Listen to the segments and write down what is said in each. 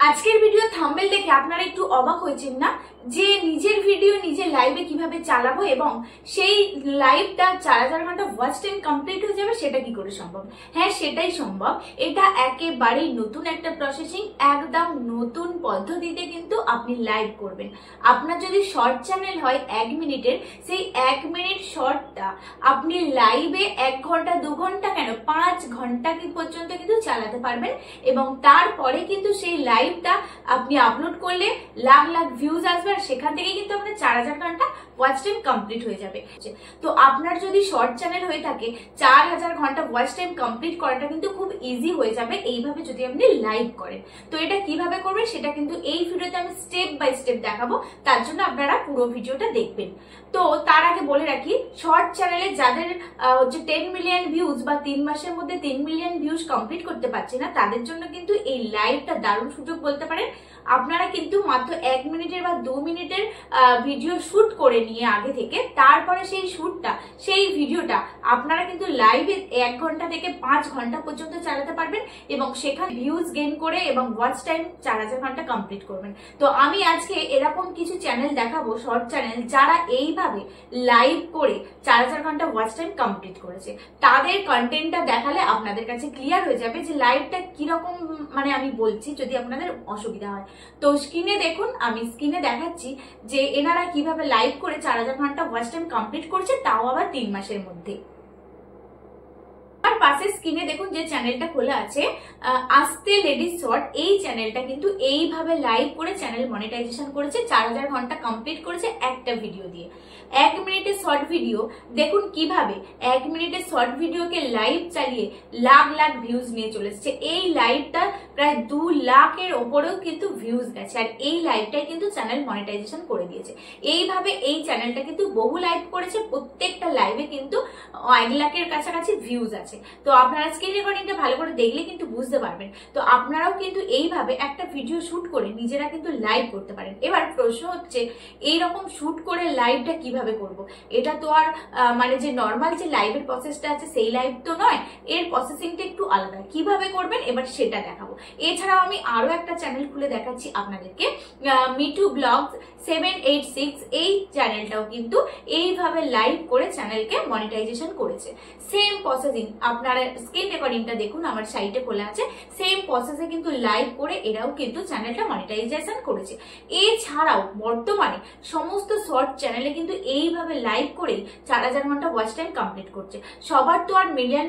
আজকের video thumbnail দেখে আপনারা একটু অবাক হয়েছেন না যে নিজের ভিডিও নিজের লাইভে কিভাবে চালাবো এবং সেই লাইভটা 4000 ঘন্টা ওয়াচ টাইম কমপ্লিট হয়ে যাবে, সেটা কি করে সম্ভব? হ্যাঁ, সেটাই সম্ভব। এটা একেবারেই নতুন একটা প্রসেসিং, একদম নতুন পদ্ধতিতে কিন্তু আপনি লাইভ করবেন। আপনার যদি শর্ট চ্যানেল হয় 1 মিনিটের, সেই 1 মিনিট শর্টটা আপনি লাইভে 1 ঘন্টা 2 ঘন্টা কেন 5 ঘন্টা পর্যন্ত কিন্তু চালাতে পারবেন এবং তারপরে কিন্তু সেই লাইভটা আপনি আপলোড করলে লাখ লাখ ভিউজ আসবে আর সেখান থেকে কিন্তু আপনার 4000 ঘন্টা ওয়াচ টাইম কমপ্লিট হয়ে যাবে। তো আপনার যদি শর্ট চ্যানেল হয়ে থাকে 4000 ঘন্টা ওয়াচ টাইম কমপ্লিট করাটা কিন্তু খুব ইজি হয়ে যাবে এইভাবে যদি আপনি লাইভ করেন। তো এটা কিভাবে করবেন সেটা কিন্তু এই ভিডিওতে আমি স্টেপ বাই স্টেপ দেখাবো, তার জন্য আপনারা পুরো ভিডিওটা দেখবেন। তো তার আগে বলে রাখি, শর্ট চ্যানেলে যাদের 10 মিলিয়ন ভিউজ বা 3 মাসের মধ্যে 3 মিলিয়ন ভিউজ কমপ্লিট করতে পারছে না, তাদের জন্য কিন্তু এই লাইভটা দারুণ সুযোগ বলতে পারেন। আপনারা কিন্তু মাত্র 1 মিনিটের বা 2 মিনিটের ভিডিও শুট করে নিয়ে আগে থেকে, তারপরে সেই ভিডিওটা আপনারা কিন্তু লাইভে 1 ঘন্টা থেকে 5 ঘন্টা পর্যন্ত চালাতে পারবেন এবং সেখানে ভিউজ গেইন করে এবং ওয়াচ টাইম 4000 ঘন্টা কমপ্লিট করবেন। তো আমি আজকে এরকম কিছু চ্যানেল দেখাবো, শর্ট চ্যানেল, যারা এইভাবে লাইভ করে 4000 ঘন্টা ওয়াচ টাইম কমপ্লিট করেছে। তাদের কন্টেন্টটা দেখালে আপনাদের কাছে ক্লিয়ার হয়ে যাবে যে লাইভটা কিরকম, মানে আমি বলছি যদি আপনাদের অসুবিধা হয়। তো স্ক্রিনে দেখুন, আমি স্ক্রিনে দেখাচ্ছি যে এনারা কিভাবে লাইভ করে 4000 ঘন্টা ওয়াচ টাইম কমপ্লিট করছে, তাও আবার 3 মাসের মধ্যে। আর পাশে স্ক্রিনে দেখুন যে চ্যানেলটা খোলা আছে, আস্তে লেডিস শর্ট, এই চ্যানেলটা কিন্তু এইভাবে লাইভ করে চ্যানেল মনিটাইজেশন করেছে, 4000 ঘন্টা কমপ্লিট করেছে একটা ভিডিও দিয়ে। 1 মিনিটের শর্ট ভিডিও দেখুন কিভাবে 1 মিনিটের শর্ট ভিডিওকে লাইভ চালিয়ে লাখ লাখ ভিউজ নিয়ে চলে এসেছে। এই লাইভটা প্রায় 2 লাখের ওপরেও কিন্তু ভিউজ গেছে আর এই লাইভটাই কিন্তু চ্যানেল মনিটাইজেশন করে দিয়েছে। এইভাবে এই চ্যানেলটা কিন্তু বহু লাইভ করেছে, প্রত্যেকটা লাইভে কিন্তু 1 লাখের কাছাকাছি ভিউজ আছে। তো আপনারা স্ক্রিন রেকর্ডিংটা ভালো করে দেখলে কিন্তু বুঝতে পারবেন। তো আপনারাও কিন্তু এইভাবে একটা ভিডিও শুট করে নিজেরা কিন্তু লাইভ করতে পারেন। এবার প্রশ্ন হচ্ছে, এইরকম শুট করে লাইভটা কিভাবে করব? এটা তো আর মানে যে নর্মাল যে লাইভের প্রসেসটা আছে সেই লাইভ তো নয়, এর প্রসেসিংটা একটু আলাদা। কিভাবে করবেন এবার সেটা দেখাবো। এছাড়াও আমি আরো একটা চ্যানেল খুলে দেখাচ্ছি আপনাদেরকে, মিটু ব্লগস 786, এই চ্যানেলটাও কিন্তু এইভাবে লাইভ করে চ্যানেলকে মনিটাইজেশন করেছে। সেম প্রসেসিং, আপনারা স্ক্রিন রেকর্ডিংটা দেখুন, আমার সাইটে খোলা আছে, সেম প্রসেসে কিন্তু লাইভ করে এরাও কিন্তু চ্যানেলটা মনিটাইজেশন করেছে। এছাড়াও বর্তমানে সমস্ত শর্ট চ্যানেলে কিন্তু এইভাবে লাইভ করে 4000 ঘন্টা ওয়াচ টাইম কমপ্লিট করছে। সবার তো আর মিলিয়ন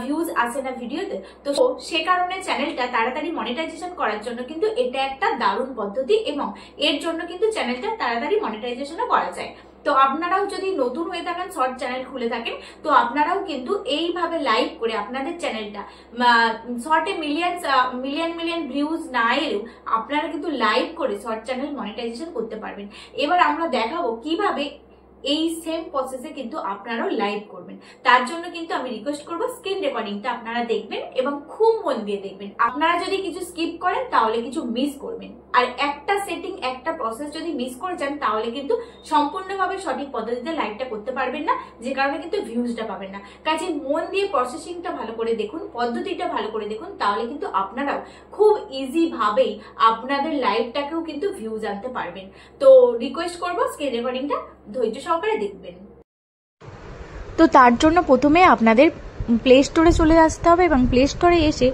ভিউজ আসে না ভিডিওতে, তো সে কারণে চ্যানেলটা তাড়াতাড়ি মনিটাইজেশন করার জন্য কিন্তু এটা একটা দারুণ পদ্ধতি এবং এর জন্য কিন্তু চ্যানেলটা তাড়াতাড়ি মনিটাইজেশনও করা যায়। তো আপনারাও যদি নতুন হয়ে থাকেন, শর্ট চ্যানেল খুলে থাকেন, তো আপনারাও কিন্তু এইভাবে লাইভ করে আপনাদের চ্যানেলটা শর্টে মিলিয়ন ভিউজ না এলেও আপনারা কিন্তু লাইভ করে শর্ট চ্যানেল মনিটাইজেশন করতে পারবেন। এবার আমরা দেখাবো কিভাবে এই সেম প্রসেসে কিন্তু আপনারাও লাইভ করবেন। তার জন্য কিন্তু আমি রিকোয়েস্ট করবো স্ক্রিন রেকর্ডিংটা আপনারা দেখবেন এবং খুব মন দিয়ে দেখবেন। আপনারা যদি কিছু স্কিপ করেন তাহলে কিছু মিস করবেন, আর একটা সেটিং, একটা প্রসেস যদি মিস করে যান তাহলে কিন্তু সম্পূর্ণভাবে সঠিক পদ্ধতিতে লাইভটা করতে পারবেন না, যে কারণে কিন্তু ভিউজটা পাবেন না। কাজে মন দিয়ে প্রসেসিংটা ভালো করে দেখুন, পদ্ধতিটা ভালো করে দেখুন, তাহলে কিন্তু আপনারাও খুব ইজি ভাবেই আপনাদের লাইভটাকেও কিন্তু ভিউজ আনতে পারবেন। তো রিকোয়েস্ট করবো স্ক্রিন রেকর্ডিংটা ধৈর্য সহকারে দেখবেন। তো তার জন্য প্রথমে আপনাদের প্লে স্টোরে চলে আসতে হবে এবং প্লে স্টোরে এসে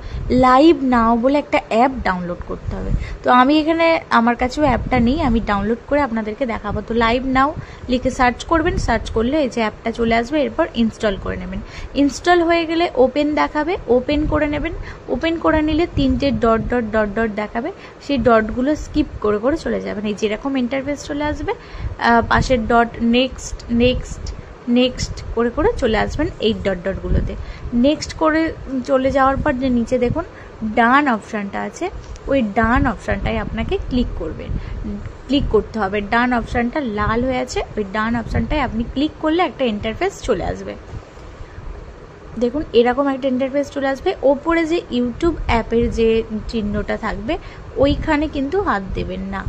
লাইভ নাও বলে একটা অ্যাপ ডাউনলোড করতে হবে। তো আমি এখানে, আমার কাছেও অ্যাপটা নেই, আমি ডাউনলোড করে আপনাদেরকে দেখাবো। তো লাইভ নাও লিখে সার্চ করবেন, সার্চ করলে এই যে অ্যাপটা চলে আসবে, এরপর ইনস্টল করে নেবেন। ইনস্টল হয়ে গেলে ওপেন দেখাবে, ওপেন করে নেবেন। ওপেন করে নিলে 3টে ডট ডট ডট ডট দেখাবে, সেই ডটগুলো স্কিপ করে করে চলে যাবেন। এই যেরকম ইন্টারফেস চলে আসবে, পাশের ডট নেক্সট নেক্সট নেক্সট করে করে চলে আসবেন এই ডট ডটগুলোতে। নেক্সট করে চলে যাওয়ার পর যে নিচে দেখুন ডান অপশানটা আছে, ওই ডান অপশানটায় আপনাকে ক্লিক করতে হবে। ডান অপশানটা লাল হয়ে আছে, ওই ডান অপশানটায় আপনি ক্লিক করলে একটা ইন্টারফেস চলে আসবে। দেখুন এরকম একটা ইন্টারফেস চলে আসবে। ওপরে যে ইউটিউব অ্যাপের যে চিহ্নটা থাকবে ওইখানে কিন্তু হাত দেবেন না,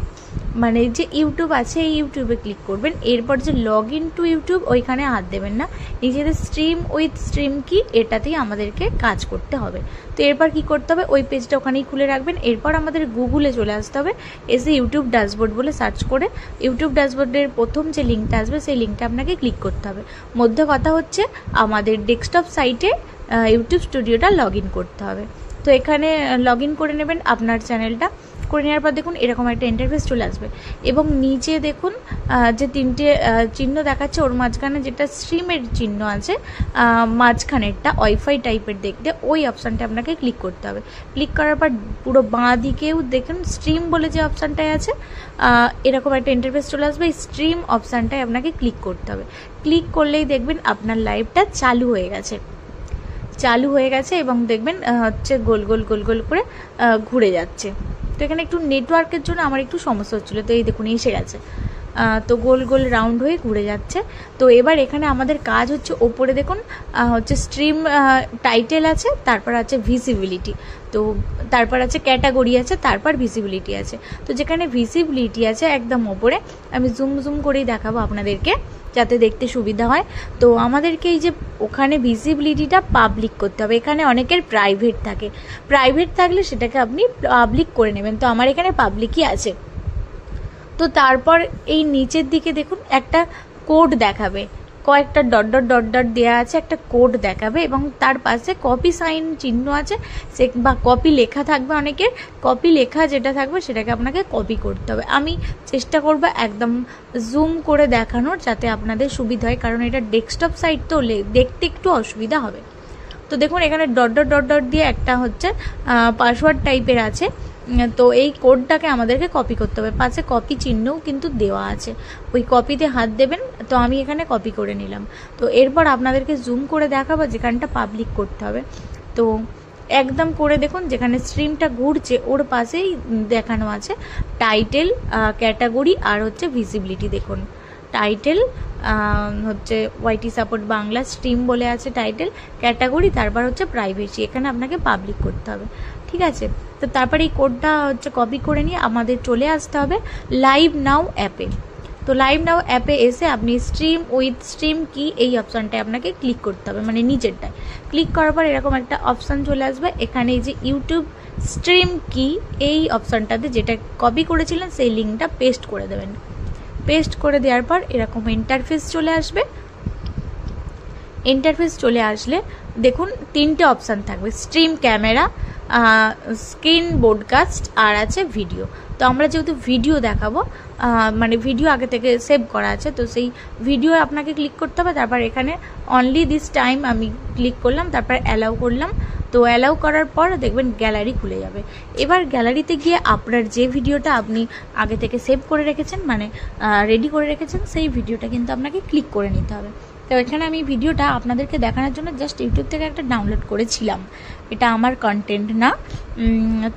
মানে যে ইউটিউব আছে এই ইউটিউবে ক্লিক করবেন। এরপর যে লগ ইন টু ইউটিউব ওইখানে হাত দেবেন না, নিজেদের স্ট্রিম উইথ স্ট্রিম কি এটাতেই আমাদেরকে কাজ করতে হবে। তো এরপর কি করতে হবে, ওই পেজটা ওখানেই খুলে রাখবেন। এরপর আমাদের গুগলে চলে আসতে হবে, এসে ইউটিউব ড্যাশবোর্ড বলে সার্চ করে ইউটিউব ড্যাশবোর্ডের প্রথম যে লিঙ্কটা আসবে সেই লিঙ্কটা আপনাকে ক্লিক করতে হবে। মধ্যে কথা হচ্ছে আমাদের ডেস্কটপ সাইটে ইউটিউব স্টুডিওটা লগ ইন করতে হবে। তো এখানে লগ ইন করে নেবেন আপনার চ্যানেলটা, করে নেওয়ার পর দেখুন এরকম একটা ইন্টারফেস চলে আসবে এবং নিচে দেখুন যে তিনটে চিহ্ন দেখাচ্ছে, ওর মাঝখানে যেটা স্ট্রিমের চিহ্ন আছে মাঝখানেরটা ওয়াইফাই টাইপের দেখতে, ওই অপশানটা আপনাকে ক্লিক করতে হবে। ক্লিক করার পর পুরো বাঁ দিকেও দেখুন স্ট্রিম বলে যে অপশানটায় আছে এরকম একটা ইন্টারফেস চলে আসবে। এই স্ট্রিম অপশানটায় আপনাকে ক্লিক করতে হবে। ক্লিক করলেই দেখবেন আপনার লাইভটা চালু হয়ে গেছে এবং দেখবেন হচ্ছে গোল গোল গোল গোল করে ঘুরে যাচ্ছে। তো এখানে একটু নেটওয়ার্কের জন্য আমার একটু সমস্যা হচ্ছিলো, তো এই দেখুন এসে গেছে, তো গোল গোল রাউন্ড হয়ে ঘুরে যাচ্ছে। তো এবার এখানে আমাদের কাজ হচ্ছে ওপরে দেখুন হচ্ছে স্ট্রিম টাইটেল আছে, তারপর আছে ভিজিবিলিটি, তো তারপর আছে ক্যাটাগরি আছে, তারপর ভিজিবিলিটি আছে। তো যেখানে ভিজিবিলিটি আছে একদম ওপরে, আমি জুম করেই দেখাবো আপনাদেরকে যাতে দেখতে সুবিধা হয়। তো আমাদেরকে এই যে ওখানে ভিজিবিলিটিটা পাবলিক করতে হবে। এখানে অনেকের প্রাইভেট থাকে, প্রাইভেট থাকলে সেটাকে আপনি পাবলিক করে নেবেন। তো আমার এখানে পাবলিকই আছে। তো তারপর এই নিচের দিকে দেখুন একটা কোড দেখাবে, কয়েকটা ডট ডট ডট ডট দেওয়া আছে, একটা কোড দেখাবে এবং তার পাশে কপি সাইন চিহ্ন আছে, সে বা কপি লেখা থাকবে অনেকের, কপি লেখা যেটা থাকবে সেটাকে আপনাকে কপি করতে হবে। আমি চেষ্টা করব একদম জুম করে দেখানোর যাতে আপনাদের সুবিধা হয়, কারণ এটা ডেস্কটপ সাইট তো দেখতে একটু অসুবিধা হবে। তো দেখুন এখানে ডট ডট ডট ডট দিয়ে একটা হচ্ছে পাসওয়ার্ড টাইপের আছে, তো এই কোডটাকে আমাদেরকে কপি করতে হবে। পাশে কপি চিহ্নও কিন্তু দেওয়া আছে, ওই কপিতে হাত দেবেন। তো আমি এখানে কপি করে নিলাম। তো এরপর আপনাদেরকে জুম করে দেখাবো যেখানটা পাবলিক করতে হবে। তো একদম করে দেখুন যেখানে স্ট্রিমটা ঘুরছে ওর পাশেই দেখানো আছে টাইটেল, ক্যাটাগরি আর হচ্ছে ভিজিবিলিটি। দেখুন টাইটেল হচ্ছে ওয়াইটি সাপোর্ট বাংলা, স্ট্রিম বলে আছে টাইটেল, ক্যাটাগরি, তারপর হচ্ছে প্রাইভেসি, এখানে আপনাকে পাবলিক করতে হবে। ঠিক আছে, তো তারপর এই কোডটা হচ্ছে কপি করে নিয়ে আমাদের চলে আসতে হবে লাইভ নাও অ্যাপে। তো লাইভ নাও অ্যাপে এসে আপনি স্ট্রিম উইথ স্ট্রিম কি এই অপশানটায় আপনাকে ক্লিক করতে হবে, মানে নিচেরটায় ক্লিক করার পর এরকম একটা অপশান চলে আসবে। এখানে এই যে ইউটিউব স্ট্রিম কি এই অপশানটাতে যেটা কপি করেছিলেন সেই লিঙ্কটা পেস্ট করে দেবেন। পেস্ট করে দেওয়ার পর এরকম ইন্টারফেস চলে আসবে। ইন্টারফেস চলে আসলে দেখুন তিনটে অপশান থাকবে, স্ট্রিম ক্যামেরা, স্ক্রিন ব্রডকাস্ট আর আছে ভিডিও। তো আমরা যেহেতু ভিডিও দেখাবো, মানে ভিডিও আগে থেকে সেভ করা আছে, তো সেই ভিডিও আপনাকে ক্লিক করতে হবে। তারপর এখানে অনলি দিস টাইম আমি ক্লিক করলাম, তারপর অ্যালাউ করলাম। তো অ্যালাউ করার পর দেখবেন গ্যালারি খুলে যাবে। এবার গ্যালারিতে গিয়ে আপনার যে ভিডিওটা আপনি আগে থেকে সেভ করে রেখেছেন, মানে রেডি করে রেখেছেন, সেই ভিডিওটা কিন্তু আপনাকে ক্লিক করে নিতে হবে। তো এখানে আমি ভিডিওটা আপনাদেরকে দেখানোর জন্য জাস্ট ইউটিউব থেকে একটা ডাউনলোড করেছিলাম, এটা আমার কন্টেন্ট না।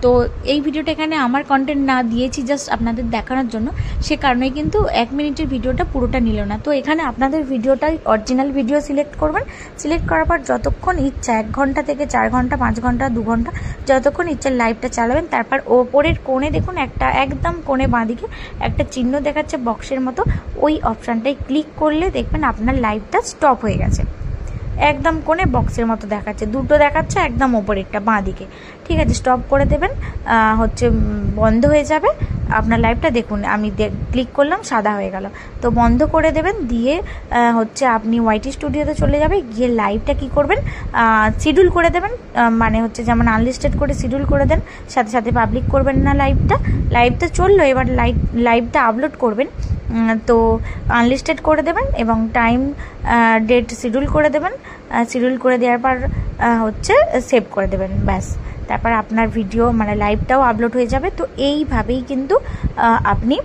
তো এই ভিডিওটা এখানে আমার কন্টেন্ট না দিয়েছি জাস্ট আপনাদের দেখানোর জন্য, সে কারণেই কিন্তু 1 মিনিটের ভিডিওটা পুরোটা নিল না। তো এখানে আপনাদের ভিডিওটাই অরিজিনাল ভিডিও সিলেক্ট করবেন। সিলেক্ট করার পর যতক্ষণ ইচ্ছা 1 ঘন্টা থেকে 4 ঘন্টা 5 ঘন্টা 2 ঘন্টা যতক্ষণ ইচ্ছা লাইভটা চালাবেন। তারপর ওপরের কোণে দেখুন একটা একদম কোণে বাঁদিকে একটা চিহ্ন দেখাচ্ছে বক্সের মতো, ওই অপশানটায় ক্লিক করলে দেখবেন আপনার লাইভটা স্টপ হয়ে গেছে। একদম কোণে বক্সের মতো দেখাচ্ছে, দুটো দেখাচ্ছে একদম ওপরেরটা বাঁ দিকে। ঠিক আছে, স্টপ করে দেবেন, হচ্ছে বন্ধ হয়ে যাবে আপনার লাইভটা। দেখুন আমি ক্লিক করলাম, সাদা হয়ে গেল। তো বন্ধ করে দেবেন, দিয়ে হচ্ছে আপনি ওয়াইটি স্টুডিওতে চলে যাবে, গিয়ে লাইভটা কি করবেন শিডিউল করে দেবেন, মানে হচ্ছে যেমন আনলিস্টেড করে শিডিউল করে দেন, সাথে সাথে পাবলিক করবেন না। লাইভটা চললো, এবার লাইভটা আপলোড করবেন। তো আনলিস্টেড করে দেবেন এবং টাইম ডেট শিডিউল করে দেবেন। শিডিউল করে দেওয়ার পর হচ্ছে সেভ করে দেবেন, ব্যাস। তারপর আপনার ভিডিও মানে লাইভটাও আপলোড হয়ে যাবে। তো এইভাবেই কিন্তু আপনি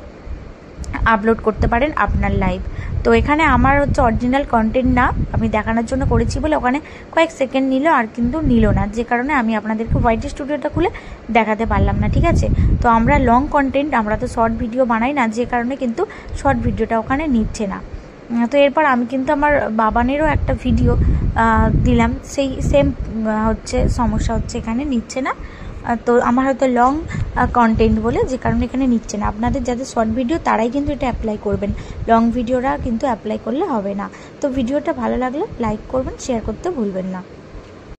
আপলোড করতে পারেন আপনার লাইভ। তো এখানে আমার হচ্ছে অরিজিনাল কন্টেন্ট না, আমি দেখানোর জন্য করেছি বলে ওখানে কয়েক সেকেন্ড নিল, আর কিন্তু নিল না, যে কারণে আমি আপনাদেরকে ওয়াইটি স্টুডিওটা খুলে দেখাতে পারলাম না। ঠিক আছে, তো আমরা লং কন্টেন্ট, আমরা তো শর্ট ভিডিও বানাই না, যে কারণে কিন্তু শর্ট ভিডিওটা ওখানে নিচ্ছে না। তো এরপর আমি কিন্তু আমার বাবানেরও একটা ভিডিও দিলাম, সেই সেম হচ্ছে সমস্যা হচ্ছে, এখানে নিচ্ছে না। তো আমার হয়তো লং কন্টেন্ট বলে যে কারণে এখানে নিচ্ছে না। আপনাদের যাদের শর্ট ভিডিও তারাই কিন্তু এটা অ্যাপ্লাই করবেন, লং ভিডিওরা কিন্তু অ্যাপ্লাই করলে হবে না। তো ভিডিওটা ভালো লাগলে লাইক করবেন, শেয়ার করতে ভুলবেন না।